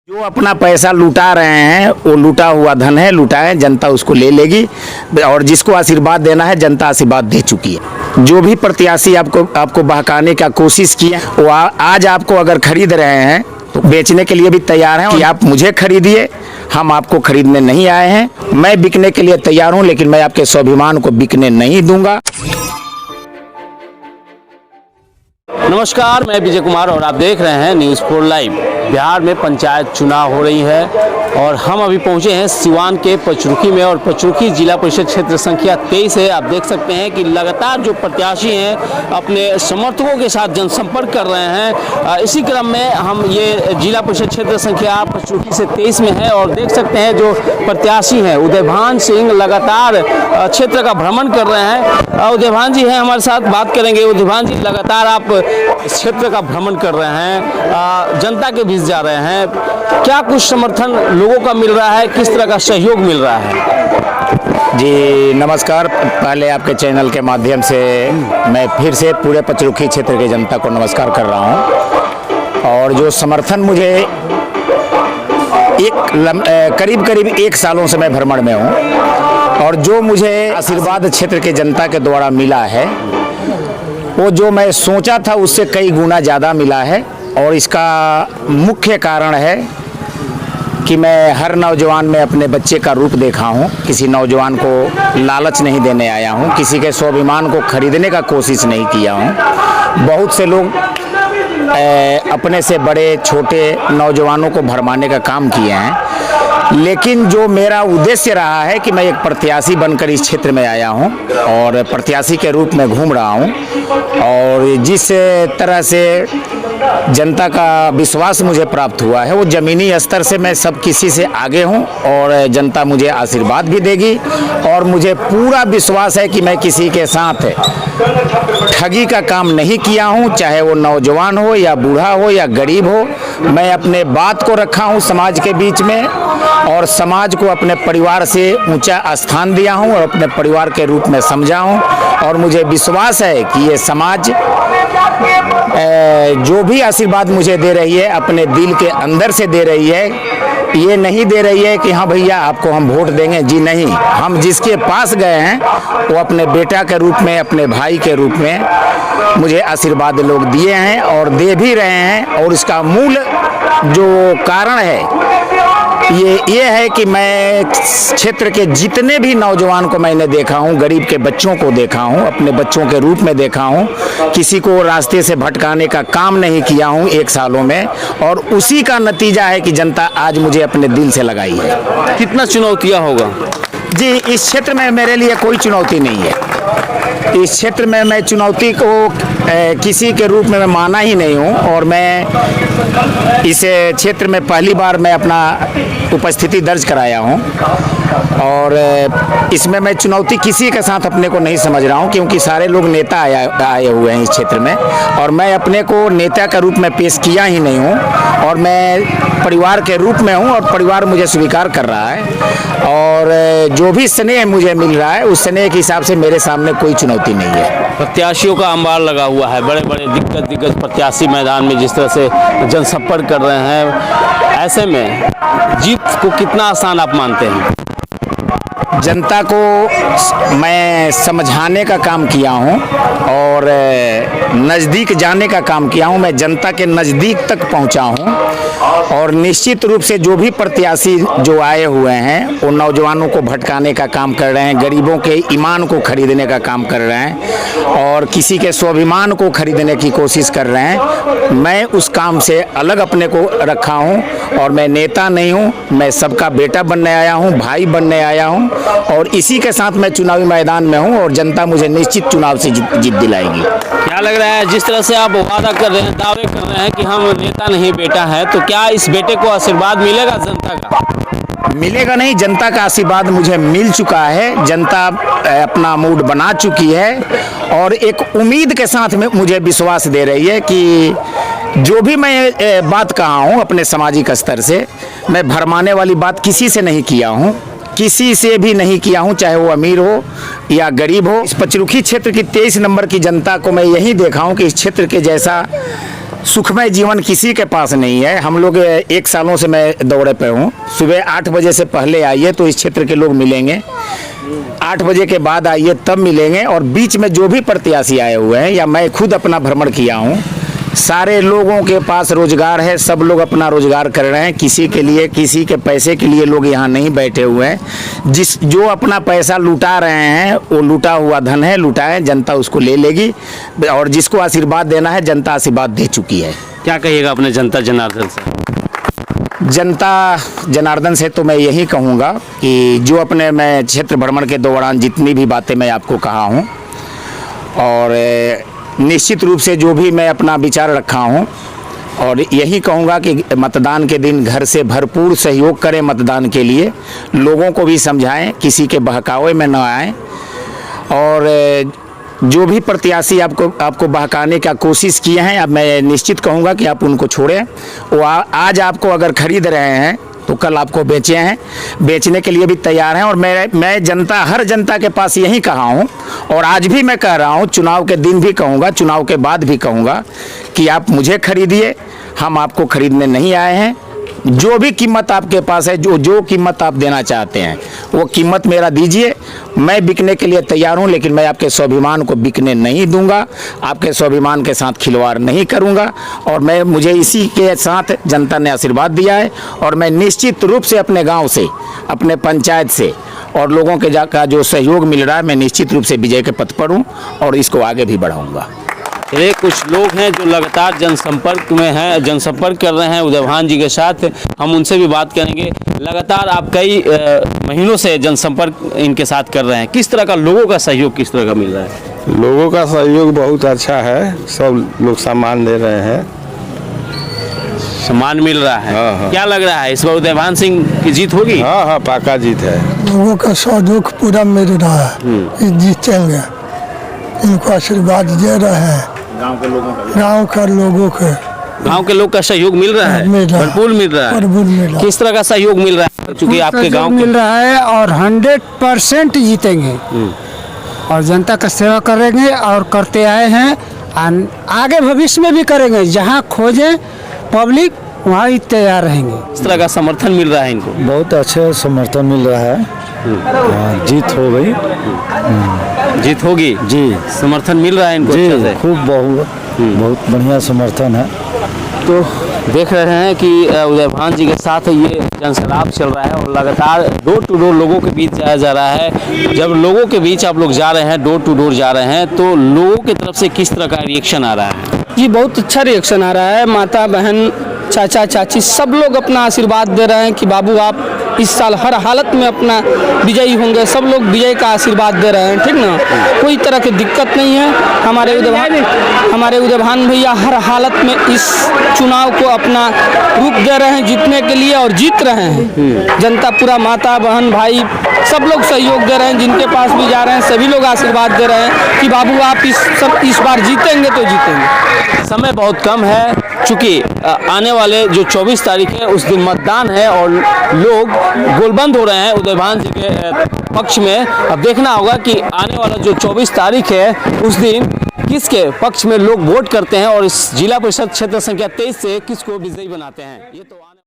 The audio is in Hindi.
जो अपना पैसा लुटा रहे हैं वो लूटा हुआ धन है, लुटाएं, जनता उसको ले लेगी। और जिसको आशीर्वाद देना है जनता आशीर्वाद दे चुकी है। जो भी प्रत्याशी आपको बहकाने का कोशिश किए वो आज आपको अगर खरीद रहे हैं तो बेचने के लिए भी तैयार हैं कि आप मुझे खरीदिए, हम आपको खरीदने नहीं आए हैं। मैं बिकने के लिए तैयार हूं, लेकिन मैं आपके स्वाभिमान को बिकने नहीं दूंगा। नमस्कार, मैं विजय कुमार और आप देख रहे हैं न्यूज़ 4 लाइव। बिहार में पंचायत चुनाव हो रही है और हम अभी पहुंचे हैं सिवान के पचरुखी में और पचरुखी जिला परिषद क्षेत्र संख्या 23 है। आप देख सकते हैं कि लगातार जो प्रत्याशी हैं अपने समर्थकों के साथ जनसंपर्क कर रहे हैं। इसी क्रम में हम ये जिला परिषद क्षेत्र संख्या पचरुखी से 23 में है और देख सकते हैं जो प्रत्याशी हैं उदयभान सिंह लगातार क्षेत्र का भ्रमण कर रहे हैं। उदयभान जी हैं हमारे साथ, बात करेंगे। उदयभान जी, लगातार आप इस क्षेत्र का भ्रमण कर रहे हैं, जनता के बीच जा रहे हैं, क्या कुछ समर्थन लोगों का मिल रहा है, किस तरह का सहयोग मिल रहा है? जी नमस्कार। पहले आपके चैनल के माध्यम से मैं फिर से पूरे पचरुखी क्षेत्र की जनता को नमस्कार कर रहा हूं। और जो समर्थन मुझे करीब 1 सालों से मैं भ्रमण में हूं और जो मुझे आशीर्वाद क्षेत्र के जनता के द्वारा मिला है वो जो मैं सोचा था उससे कई गुना ज़्यादा मिला है। और इसका मुख्य कारण है कि मैं हर नौजवान में अपने बच्चे का रूप देखा हूँ। किसी नौजवान को लालच नहीं देने आया हूँ, किसी के स्वाभिमान को खरीदने का कोशिश नहीं किया हूँ। बहुत से लोग अपने से बड़े छोटे नौजवानों को भरमाने का काम किए हैं, लेकिन जो मेरा उद्देश्य रहा है कि मैं एक प्रत्याशी बनकर इस क्षेत्र में आया हूं और प्रत्याशी के रूप में घूम रहा हूं। और जिस तरह से जनता का विश्वास मुझे प्राप्त हुआ है वो ज़मीनी स्तर से मैं सब किसी से आगे हूं और जनता मुझे आशीर्वाद भी देगी। और मुझे पूरा विश्वास है कि मैं किसी के साथ ठगी का काम नहीं किया हूं, चाहे वो नौजवान हो या बूढ़ा हो या गरीब हो। मैं अपने बात को रखा हूं समाज के बीच में और समाज को अपने परिवार से ऊंचा स्थान दिया हूं और अपने परिवार के रूप में समझा हूं। और मुझे विश्वास है कि ये समाज जो भी आशीर्वाद मुझे दे रही है अपने दिल के अंदर से दे रही है। ये नहीं दे रही है कि हाँ भैया आपको हम वोट देंगे, जी नहीं। हम जिसके पास गए हैं वो अपने बेटा के रूप में, अपने भाई के रूप में मुझे आशीर्वाद लोग दिए हैं और दे भी रहे हैं। और इसका मूल जो कारण है ये है कि मैं क्षेत्र के जितने भी नौजवान को मैंने देखा हूँ, गरीब के बच्चों को देखा हूँ, अपने बच्चों के रूप में देखा हूँ, किसी को रास्ते से भटकाने का काम नहीं किया हूँ 1 सालों में। और उसी का नतीजा है कि जनता आज मुझे अपने दिल से लगाई है। कितना चुनौतियाँ होगा? जी, इस क्षेत्र में मेरे लिए कोई चुनौती नहीं है। इस क्षेत्र में मैं चुनौती को किसी के रूप में मैं माना ही नहीं हूँ। और मैं इस क्षेत्र में पहली बार मैं अपना उपस्थिति दर्ज कराया हूँ और इसमें मैं चुनौती किसी के साथ अपने को नहीं समझ रहा हूँ, क्योंकि सारे लोग नेता आए हुए हैं इस क्षेत्र में और मैं अपने को नेता का रूप में पेश किया ही नहीं हूँ। और मैं परिवार के रूप में हूँ और परिवार मुझे स्वीकार कर रहा है। और जो भी स्नेह मुझे मिल रहा है उस स्नेह के हिसाब से मेरे सामने कोई चुनौती नहीं है। प्रत्याशियों का अंबार लगा हुआ है, बड़े बड़े दिग्गज प्रत्याशी मैदान में जिस तरह से जनसंपर्क कर रहे हैं, ऐसे में जीत को कितना आसान आप मानते हैं? जनता को मैं समझाने का काम किया हूं और नज़दीक जाने का काम किया हूं। मैं जनता के नज़दीक तक पहुंचा हूं और निश्चित रूप से जो भी प्रत्याशी जो आए हुए हैं वो नौजवानों को भटकाने का काम कर रहे हैं, गरीबों के ईमान को खरीदने का काम कर रहे हैं और किसी के स्वाभिमान को खरीदने की कोशिश कर रहे हैं। मैं उस काम से अलग अपने को रखा हूं और मैं नेता नहीं हूं, मैं सबका बेटा बनने आया हूं, भाई बनने आया हूं। और इसी के साथ मैं चुनावी मैदान में हूं और जनता मुझे निश्चित चुनाव से जीत दिलाएगी। क्या लग रहा है, जिस तरह से आप वादा कर रहे हैं, दावे कर रहे हैं कि हम नेता नहीं बेटा है, तो क्या इस बेटे को आशीर्वाद मिलेगा जनता का? मिलेगा नहीं, जनता का आशीर्वाद मुझे मिल चुका है। जनता अपना मूड बना चुकी है और एक उम्मीद के साथ में मुझे विश्वास दे रही है कि जो भी मैं बात कहा हूँ अपने सामाजिक स्तर से, मैं भरमाने वाली बात किसी से नहीं किया हूँ, किसी से भी नहीं किया हूं, चाहे वो अमीर हो या गरीब हो। इस पचरुखी क्षेत्र की 23 नंबर की जनता को मैं यही देखा हूं कि इस क्षेत्र के जैसा सुखमय जीवन किसी के पास नहीं है। हम लोग 1 सालों से मैं दौरे पे हूँ। सुबह 8 बजे से पहले आइए तो इस क्षेत्र के लोग मिलेंगे, 8 बजे के बाद आइए तब मिलेंगे। और बीच में जो भी प्रत्याशी आए हुए हैं या मैं खुद अपना भ्रमण किया हूँ, सारे लोगों के पास रोजगार है, सब लोग अपना रोजगार कर रहे हैं। किसी के लिए, किसी के पैसे के लिए लोग यहाँ नहीं बैठे हुए हैं। जो अपना पैसा लुटा रहे हैं वो लुटा हुआ धन है, लुटाएं, जनता उसको ले लेगी। और जिसको आशीर्वाद देना है जनता आशीर्वाद दे चुकी है। क्या कहिएगा अपने जनता जनार्दन से? जनता जनार्दन से तो मैं यही कहूँगा कि जो अपने मैं क्षेत्र भ्रमण के दौरान जितनी भी बातें मैं आपको कहा हूँ, और निश्चित रूप से जो भी मैं अपना विचार रखा हूँ, और यही कहूँगा कि मतदान के दिन घर से भरपूर सहयोग करें। मतदान के लिए लोगों को भी समझाएं, किसी के बहकावे में न आएं। और जो भी प्रत्याशी आपको बहकाने का कोशिश किए हैं, अब मैं निश्चित कहूँगा कि आप उनको छोड़ें। वो आज आपको अगर खरीद रहे हैं तो कल आपको बेचे हैं, बेचने के लिए भी तैयार हैं। और मैं जनता, हर जनता के पास यही कहा हूँ, और आज भी मैं कह रहा हूँ, चुनाव के दिन भी कहूँगा, चुनाव के बाद भी कहूँगा कि आप मुझे खरीदिए, हम आपको खरीदने नहीं आए हैं। जो भी कीमत आपके पास है, जो कीमत आप देना चाहते हैं वो कीमत मेरा दीजिए। मैं बिकने के लिए तैयार हूं, लेकिन मैं आपके स्वाभिमान को बिकने नहीं दूंगा, आपके स्वाभिमान के साथ खिलवाड़ नहीं करूंगा। और मुझे इसी के साथ जनता ने आशीर्वाद दिया है, और मैं निश्चित रूप से अपने गांव से, अपने पंचायत से और लोगों के का जो सहयोग मिल रहा है, मैं निश्चित रूप से विजय के पथ पर हूँ और इसको आगे भी बढ़ाऊँगा। ये कुछ लोग हैं जो लगातार जनसंपर्क में हैं, जनसंपर्क कर रहे हैं उदय भान जी के साथ। हम उनसे भी बात करेंगे। लगातार आप कई महीनों से जनसंपर्क इनके साथ कर रहे हैं, किस तरह का लोगों का सहयोग किस तरह का मिल रहा है? लोगों का सहयोग बहुत अच्छा है, सब लोग सम्मान दे रहे हैं। सम्मान मिल रहा है। हाँ। क्या लग रहा है इस बार उदय भान सिंह की जीत होगी? हाँ, पक्का जीत है। लोगों का सहयोग पूरा मिल रहा है, जीतेंगे, इनको आशीर्वाद दे रहे हैं। गांव के लोगों के लोग का सहयोग मिल रहा है, भरपूर मिल रहा है। किस तरह का सहयोग मिल रहा है? क्योंकि आपके गांव मिल रहा है और 100% जीतेंगे और जनता का सेवा करेंगे और करते आए हैं, आगे भविष्य में भी करेंगे। जहां खोजें पब्लिक वहाँ ही तैयार रहेंगे। इस तरह का समर्थन मिल रहा है इनको? बहुत अच्छा समर्थन मिल रहा है। जीत हो गई, जीत होगी जी। समर्थन मिल रहा है इनको जी, अच्छे से? खूब बहुत बढ़िया समर्थन है। तो देख रहे हैं कि उदय भान जी के साथ ये जनसलाप चल रहा है और लगातार डोर टू डोर लोगों के बीच जाया जा रहा है। जब लोगों के बीच आप लोग जा रहे हैं, डोर टू डोर जा रहे हैं, तो लोगों की तरफ से किस तरह का रिएक्शन आ रहा है? जी, बहुत अच्छा रिएक्शन आ रहा है। माता बहन, चाचा चाची सब लोग अपना आशीर्वाद दे रहे हैं कि बाबू आप इस साल हर हालत में अपना विजयी होंगे। सब लोग विजय का आशीर्वाद दे रहे हैं, ठीक ना? कोई तरह की दिक्कत नहीं है। हमारे उदय भान भैया हर हालत में इस चुनाव को अपना रूप दे रहे हैं जीतने के लिए और जीत रहे हैं। जनता पूरा, माता बहन भाई सब लोग सहयोग दे रहे हैं। जिनके पास भी जा रहे हैं सभी लोग आशीर्वाद दे रहे हैं कि बाबू आप इस बार जीतेंगे तो जीतेंगे। समय बहुत कम है, चूँकि आने वाले जो 24 तारीख है उस दिन मतदान है और लोग गोलबंद हो रहे हैं उदय भान जी के पक्ष में। अब देखना होगा कि आने वाला जो 24 तारीख है उस दिन किसके पक्ष में लोग वोट करते हैं और इस जिला परिषद क्षेत्र संख्या 23 से किसको विजयी बनाते हैं। ये तो